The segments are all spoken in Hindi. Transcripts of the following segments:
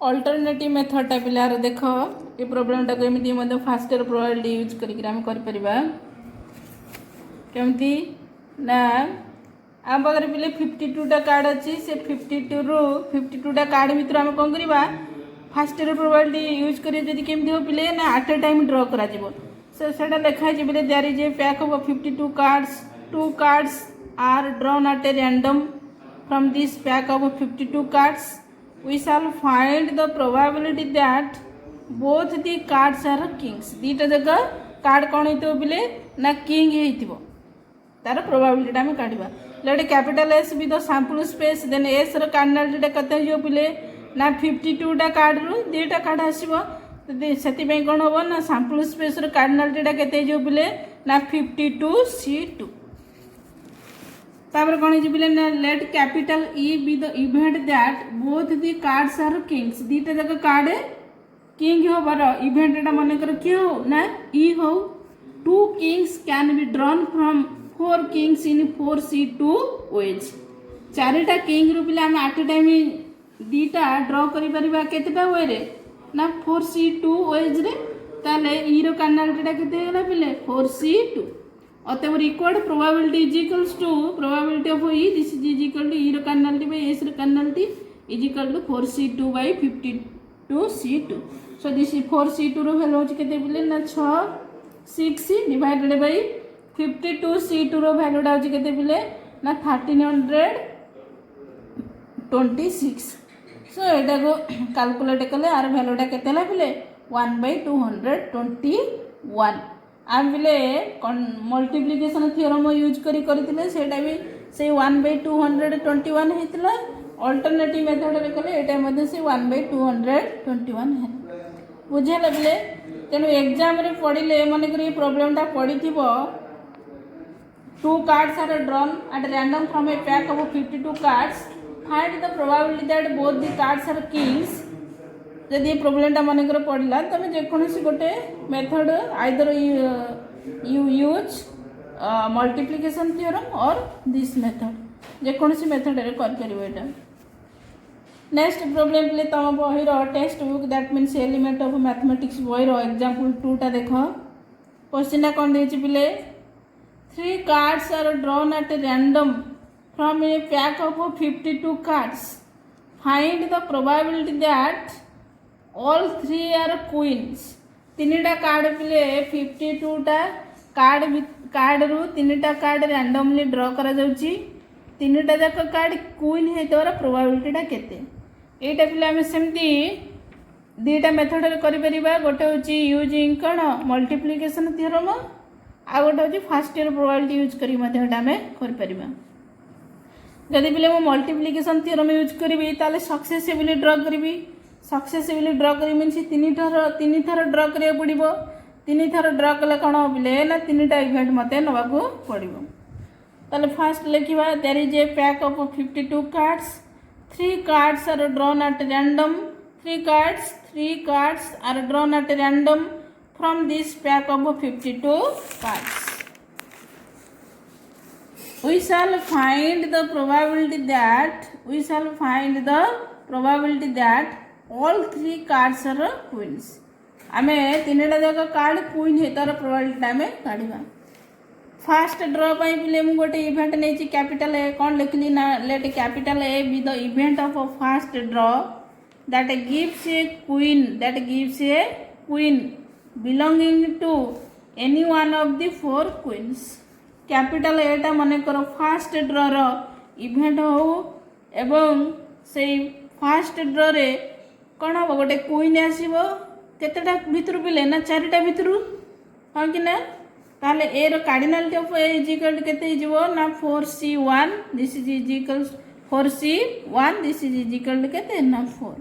अल्टरनेटिव मेथडटा पिलार देख ये प्रोब्लेमटा को एमती मतलब फास्ट ईयर प्रोबेबिलिटी यूज करपर केमती ना आम पाखे पिले 52टा कार्ड अच्छी से 52टा कार्ड भितर आम कौन करवा फास्ट ईयर प्रोबेबिलिटी यूज करें केमती हो पिले ना एट ए टाइम ड्र करा से लिखाई पिले there is a pack of 52 cards 2 cards are drawn at a random from this pack of 52 cards we shall find the probability that both the cards are kings दीटा जगह कार्ड कौन होइतो बिले ना किंग हेइतिबो तार प्रोबेबिलिटी आम काढिबा let capital S with the sample space then S रो कार्डिनलिटी कते हियो बिले ना 52 टा कार्ड रु दीटा कार्ड आसीबो सेति पे कोन होबो ना सैंपल स्पेस रो कार्डिनलिटी कते हियो बिले ना 52C2 तापर कौन है let capital E be the event that both the cards are kings दीटा जक कार्ड किंग हो बार इवेंट एटा मन कर कि हो ना ई हो 2 kings can be drawn from 4 kings in 4C2 ways चारिटा किंग रु पिले हम एट टाइम दीटा ड्रॉ करि परिबा केतेटा वे रे ना 4C2 वेज रे ताले ई रो कार्डिनलिटी केते होला पिले 4C2 अतएव required probability is equals to probability of E this is equal to E रो कार्डिनलिटी बाय एस रो cardinality is equal to 4C2 by 52C2 so this 4C2 रो वैल्यू होची केते बिले ना 6 divided by 52C2 row value डा होची केते बिले ना 1326 सो एटा को कैलकुलेट कले आर वैल्यू डा केते ला बिले 1/221 आम बिले मल्टीप्लिकेशन थ्योरम यूज करते सेटा भी से 1/221 होता अल्टरनेटिव मेथड रे कले एटा मध्ये से 1/221 है बुझेला बिले तेनु एग्जाम रे पढ़िले मन करी प्रॉब्लम ता पढ़िथिबो 2 cards are drawn at random from a pack of 52 cards find the probability that both the cards are kings जदि प्रोब्लेमटा मनकर पड़ा तुम जेकोसी गोटे method either you use multiplication theorem और दिस मेथड जेकोसी मेथड रे कर नेक्स्ट प्रोब्लेम पे तुम बही text book that means element of mathematics बही एग्जांपल 2 टा देख क्वेश्चन कौन देछि पिले 3 cards are drawn at random from a pack of 52 cards find the probability that all 3 are queens 3टा कार्ड पिले 52टा कार्ड रु 3टा कार्ड रैंडमली ड्रॉ करा जाउची 3टा जाक कार्ड क्वीन हेतोरा प्रोबेबिलिटीटा केते एटा पिले हम सेमती दीटा मेथड रे करि परिबा गोटे होची यूजिंग कोन मल्टीप्लिकेशन थ्योरम आ गोटे होची फर्स्ट ईयर प्रोबेबिलिटी यूज करी मध्ये एटा हम कर परिबा जदि पिले मो मल्टीप्लिकेशन थ्योरम यूज करबी ताले सक्सेसिवली ड्रॉ करबी सक्सेसफुली ड्रॉ करी मीन्स 3 थर ड्रॉ करिया पड़िबो 3 थर ड्रॉ कले कौन बिले ना 3टा इवेंट मते नबाकू पड़िबो ताले फर्स्ट लिखिबा there is a pack of 52 cards 3 cards are drawn at random 3 cards are drawn at random from this pack of 52 cards we shall find the probability that all 3 cards are queens आमे 3टा जाक कार्ड क्वीन है तार प्रोबेबिलिटी आमे काढिबा फर्स्ट ड्रॉ पाई पिले मु गोटे इवेंट नेची कैपिटल ए कोन लिखली ना let capital A be the event of first draw that gives a queen belonging to any one of the 4 queens capital एटा मन करो फर्स्ट ड्रॉ रो इवेंट हो एवं से फर्स्ट ड्रॉ रे कौन हम गोटे क्वीन आसो केतेटा भितर पिले ना 4टा भितर हाँ कि ना ताले ए रो cardinality of A is equal to केते हिजबो ना 4C1 this is equal 4C1 this is equal to केते ना 4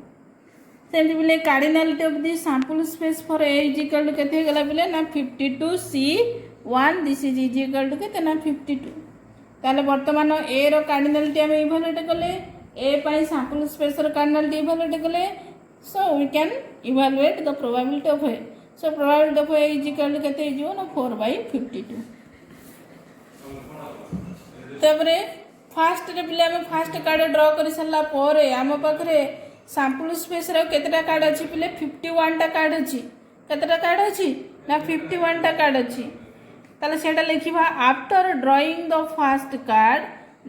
सेमती पिले cardinality of the sample space for A is equal to केते गला पिले ना 52C1 this is equal to केते ना 52 ताले वर्तमान ए रो कार्डिनलिटी हम इवैल्यूएट कले ए पाई सैंपल स्पेस रो कार्डिनलिटी इवैल्यूएट कले so we can evaluate the probability of A so probability of A is equal to केते हिजो ना 4/52 तबरे फास्ट रे पिले हम फास्ट कार्ड ड्रॉ कर सला परे हम पाखरे सैंपल स्पेस रो केतेटा कार्ड अछि पिले 51 टा कार्ड अछि केतेटा कार्ड अछि ना 51 टा कार्ड अछि ताले सेटा लिखिबा after drawing the first card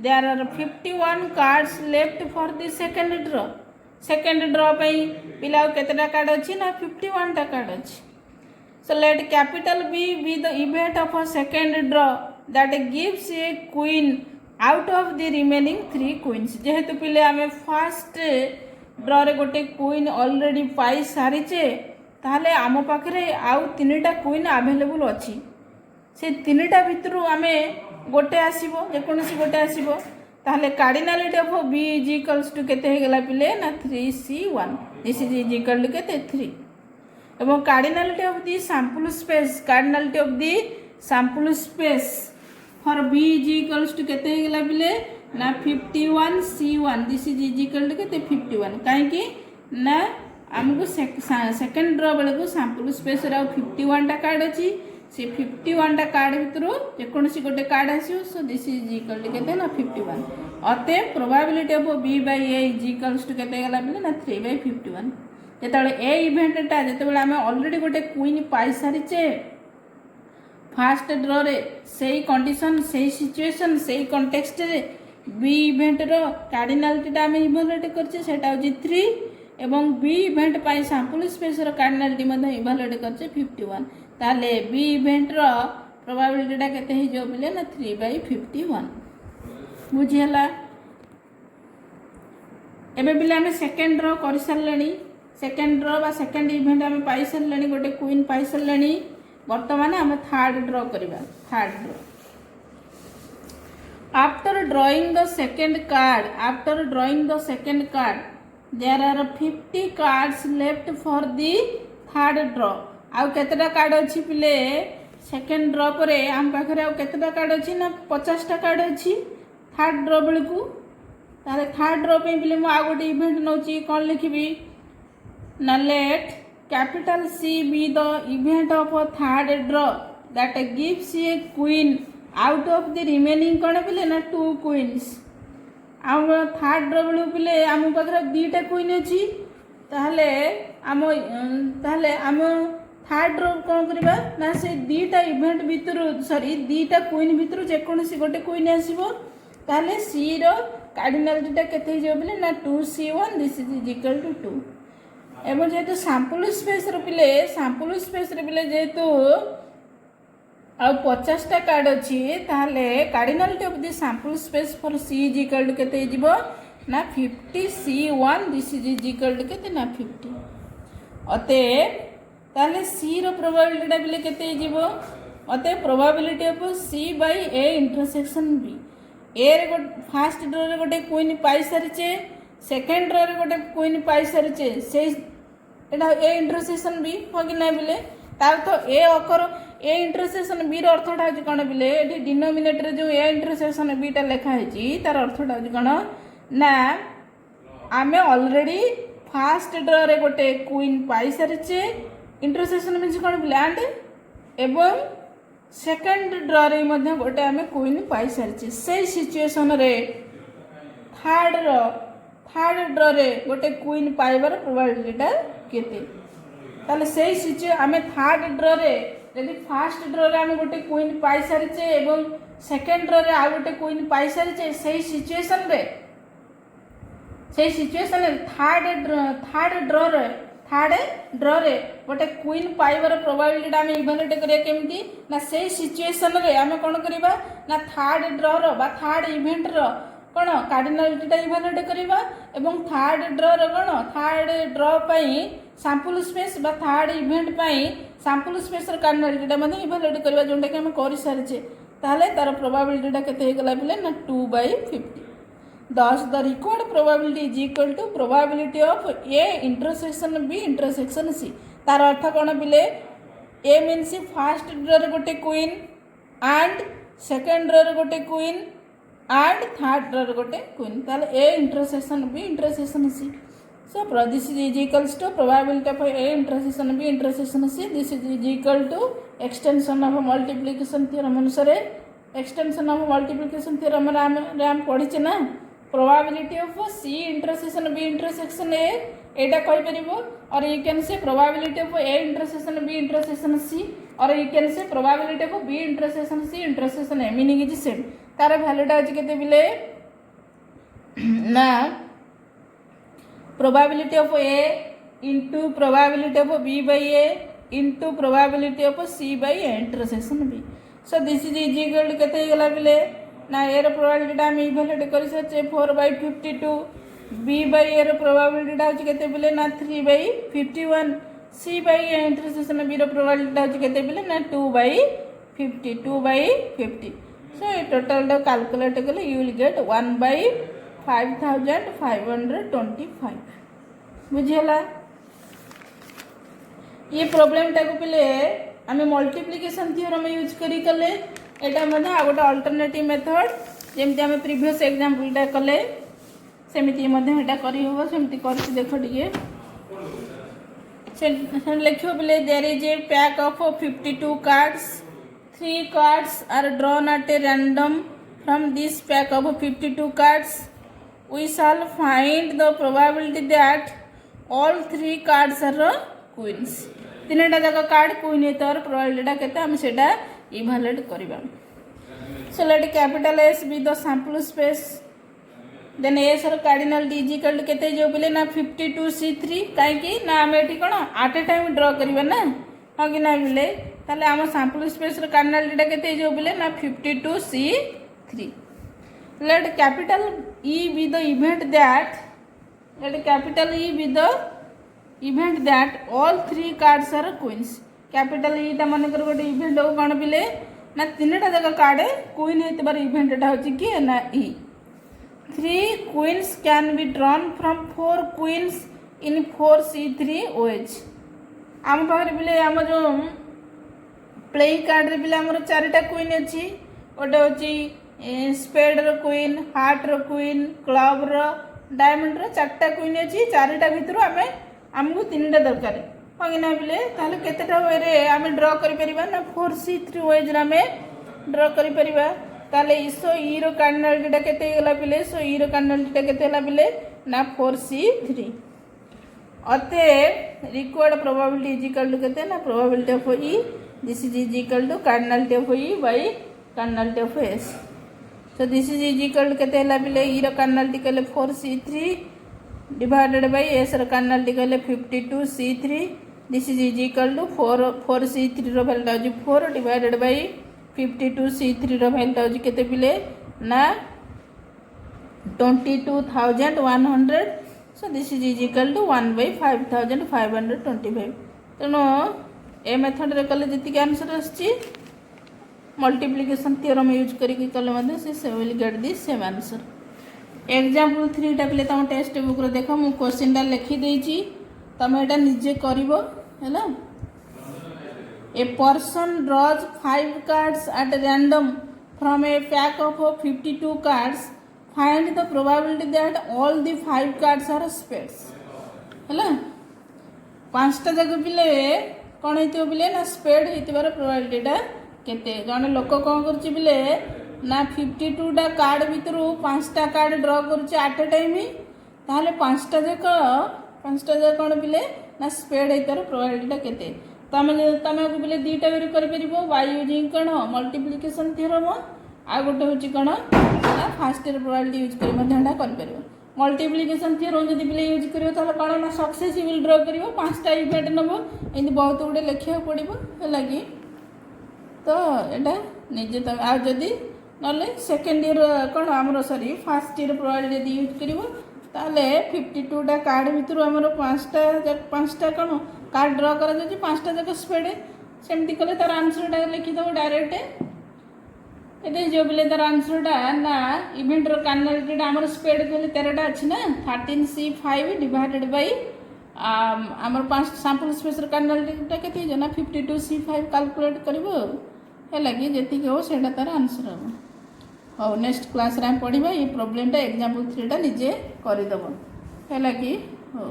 there are 51 cards left for the second draw पई पिला केतेटा कार्ड अछि ना 51 टा कार्ड अछि so let capital B be the event of a second draw that gives a queen out of the remaining 3 queens जेहेतु पिले आमे फर्स्ट ड्रॉ रे गोटे क्वीन ऑलरेडी पाई सारिचे ताहले आम पाखरे आउ तीनटा क्वीन अवेलेबल अछि से तीनटा भितरु आमे गोटे आसीबो जेकोनसी गोटे आसीबो ताहले cardinality of B is equals to केते हे गेला पिले ना 3C1 this is equal to केते 3 एवं cardinality of the sample space cardinality of the sample space for B is equals to केते हे गेला पिले ना 51C1 this is equal to केते 51 काहे कि ना हमको सेकंड ड्रॉ बेले को सैंपल स्पेस रा 51 टा कार्ड अछि से 51 टा कार्ड भितरु जेकोनसी गोटे कार्ड आसियो so this is equal to केते ना 51 अते probability of B by A is equals to केते गेला बिले ना 3/51 जेतबेले ए इवेंट टा जेतबेले हमें ऑलरेडी गोटे क्वीन पाई सारिचे फर्स्ट ड्रॉ रे सेही कंडीशन सेही सिचुएशन सेही कॉन्टेक्स्ट रे B इवेंट रो कार्डिनलिटी टा हमें इवैल्यूएट करछे सेटा होजी 3 एवं B इवेंट पाई सैंपल स्पेस रो कार्डिनलिटी मध्ये इवैल्यूएट करछे 51 ताले B इवेंट रो प्रोबेबिलिटी टा केते हे जो बिले ना 3/51 बुझी हला एबे बिले हमें सेकंड ड्रॉ कर सरलेनी सेकंड ड्रॉ बा सेकंड इवेंट हमें पाई सरलेनी गोटे क्वीन पाई सरलेनी वर्तमान हमें थर्ड ड्रॉ करबा third draw after drawing the second card there are 50 cards left for the third draw आउ केतेटा कार्ड अछि पिले सेकंड ड्रॉ परे हम पाखरे आउ केतेटा कार्ड अछि ना 50 टा कार्ड अछि थर्ड ड्रॉ बेलकू ताले थर्ड ड्रॉ पे पिले मु आ गोटे इवेंट नउची कोन लिखिबी ना let capital C be the event of a third draw that gives a queen out of the remaining कोन पिले ना 2 queens आम थर्ड ड्रॉ बेलू पिले आम पाखरे दुईटा क्वीन अछि ताहले आम थर्ड ड्रॉ कौन करबा ना से दीटा इवेंट भितरु सॉरी दीटा क्वीन भितरु जेकोनसी गोटे क्वीन आसीबो ताहले C रो कार्डिनलिटी टा केते जे बिले ना 2C1 this is equal to 2 एवं जेतु सैंपल स्पेस रे बिले जेतु आ 50 टा कार्ड अछि ताहले cardinality of the sample space for C is equal to केते जिवो ना 50C1 this is equal to केते ना 50 अते ताले C रो प्रोबेबिलिटी टा बिले केते जिवो अते probability of C by A intersection B ए रे फर्स्ट ड्रॉ रे गोटे क्वीन पाई सारिचे सेकंड ड्रॉ रे गोटे क्वीन पाई सारिचे से एटा ए इंटरसेक्शन B हो कि नै बिले तार तो ए अकर ए इंटरसेक्शन B रो अर्थटा होजी कोन बिले एठी डिनोमिनेटर जो ए इंटरसेक्शन B टा लिखा हेची तार अर्थटा होजी कोन ना आमे ऑलरेडी फर्स्ट ड्रॉ रे गोटे क्वीन पाई सारिचे इंटरसेक्शन मींस कोन बिले एंड एवं सेकंड ड्रॉ रे मध्ये गोटे आमे क्वीन पाई सारिचे से सिचुएशन रे थर्ड ड्रॉ रे गोटे क्वीन पाइबार प्रोबेबिलिटी टा केते ताले से सिचुएशन आमे थर्ड ड्रॉ रे यदि फर्स्ट ड्रॉ रे आमे गोटे क्वीन पाई सारिचे एवं सेकंड ड्रॉ रे आ गोटे क्वीन पाई सारिचे से सिचुएशन रे थर्ड ड्रॉ रे गोटे क्वीन पाइबार प्रोबेबिलिटी टा आमे इवैल्यूएट करिया केमती ना से सिचुएशन रे आमे कोन करिबा ना थर्ड ड्रॉ रो बा थर्ड इवेंट रो कोन कार्डिनलिटी टा इवैल्यूएट करिबा एवं थर्ड ड्रॉ रो कोन थर्ड ड्रॉ पई सैंपल स्पेस बा थर्ड इवेंट पई सैंपल स्पेस रो कार्डिनलिटी टा मध्ये इवैल्यूएट करिबा जोंटा कि हम करि सारिचे ताले तार प्रोबेबिलिटी टा केते हे गेला बिले ना 2/50 thus the required probability is equal to probability of A intersection B intersection C तार अर्थ कोन बिले A means first draw रे गोटे क्वीन and second draw रे गोटे क्वीन and third draw रे गोटे क्वीन ताले A intersection B intersection C so this is equals to probability of A intersection B intersection C this is equal to extension of multiplication theorem अनुसार extension of multiplication theorem रे हम पढिचे ना probability of C intersection B intersection A एटा कहि परिबो और you can say probability of A intersection B intersection C और you can say probability of B intersection C intersection A meaning is same तार वैल्यू टा अछि केते बिले ना probability of A into probability of B by A into probability of C by A intersection B. So this is equal to केते गला बिले ना A रो probability टा हम इवैल्यूएट करि सचे 4/52 B by A row probability टा अछि केते बिले ना 3/51 C by A intersection B row probability टा अछि केते बिले ना 2/50 2/50. So total टा calculate कले you will get 1/5525 बुझियला ये प्रॉब्लम टा को पहले आमे मल्टीप्लिकेशन थ्योरम यूज करी कले एटा मध्ये आ गोटे अल्टरनेटिव मेथड जेमति आमे प्रीवियस एग्जांपल टा कले सेमिति मध्ये एटा करी होबो सेमिति करछि देखो दिए से लिखो पहले there is a pack of 52 cards 3 cards are drawn at a random from this pack of 52 cards we shall find the probability that all 3 cards are queens तीनटा जाक कार्ड क्वीन हेतर प्रोबेबिलिटी केते हम सेटा इवैल्यूएट करबा so let capital S be the sample space then S रो कार्डिनल D इक्वल टू केते जो बिले ना 52C3 काहे कि ना हम एठी कोन एट ए टाइम ड्रा करबा ना हा कि ना बिले ताले हम सैंपल स्पेस रो कार्डिनल D केते जो बिले ना 52C3 let capital E B the event that let capital E be the event that all 3 cards are queens capital E ता मन कर गोटे इवेंट हो कोन बिले ना तीनटा जगह कार्ड क्वीन हेतबार इवेंट टा होची कि ना E 3 queens can be drawn from 4 queens in 4C3 OH आम पाखरे बिले आम जो प्लेइंग कार्ड रे बिले हमर चारटा क्वीन अछि ओटा होची स्पेड रो क्वीन हार्ट रो क्वीन क्लब रो डायमंड रो चारटा क्वीन अछि चारटा भितरु आमे हमहु तीनटा दरकार होगिना बिले ताले केतेटा वे रे आमे ड्रा करि परिबा ना 4C3 वेज रे आमे ड्रा करि परिबा ताले इसो ई रो कार्डिनल टा केते गला बिले सो ई रो कार्डिनल टा केते हला बिले ना 4C3 अते required probability is equal to केते ना probability of E this is equal to cardinal of E by cardinal of S. So this is equal to केते हला बिले ई रो कार्डिनल कले 4C3 divided by S रो कार्डिनल कले 52C3 this is equal to 4C3 रो वैल्यू आजि 4 divided by 52C3 row value आजि केते बिले ना 22100 so this is equal to 1/5525 तनो ए मेथड रे कले जति के आंसर आछि मल्टीप्लिकेशन थ्योरम यूज करके कले मध्ये से will get this same answer example 3 टा पले तम टेक्स्ट बुक रे देखो मु क्वेश्चन टा लिखि देछि तमे एटा निजे करिवो हैला a person draws 5 cards at random from a pack of 52 cards find the probability that all the 5 cards are spades हैला पांचटा जगह बिले कोन हेतियो बिले ना स्पेड हेतिबार प्रोबेबिलिटी टा केते जने लोक कोन करछि बिले ना 52 टा कार्ड भितरु 5टा कार्ड ड्रा करछि एट ए टाइम ताले 5टा जक कोन बिले ना स्पेड हेतर प्रोबेबिलिटी टा केते तमे को बिले दीटा वेरी करि परिबो बाय यूजिंग कोन मल्टीप्लिकेशन थ्योरम आ गोटे होछि कोन ना फर्स्ट ईयर प्रोबेबिलिटी यूज करि मध्यटा करि परिबो मल्टीप्लिकेशन थ्योरम जदि बिले यूज करियो ताले कोन ना सक्सेसिबल ड्रा करिवो 5टा इवेंट नबो एंदी बहुत गुडे लेखिया पड़िबो लागि तो एटा निजे तम आ जदी नले सेकंड ईयर कोन हमरो सॉरी फर्स्ट ईयर प्रोबेबिलिटी यदि यूज करिवो ताले 52 टा कार्ड भितरु हमरो 5टा कोन कार्ड ड्रा करा जति 5टा जक स्पेड सेमति कले तार आंसर टा लिखि दो डायरेक्ट एते जो बिले तार आंसर टा ना इवेंट रो कार्डिनल टा हमरो स्पेड कले 13 टा अछि ना 13C5 डिवाइडेड बाय हमर 5 सैंपल स्पेस रो कार्डिनल टा केते जना 52C5 कैलकुलेट करबो है लगी जेति के हो सेटा तार आंसर हो हो नेक्स्ट क्लास रे हम पढिबा ये प्रॉब्लम टा एग्जांपल 3 टा निजे करि दबो है लगी हो।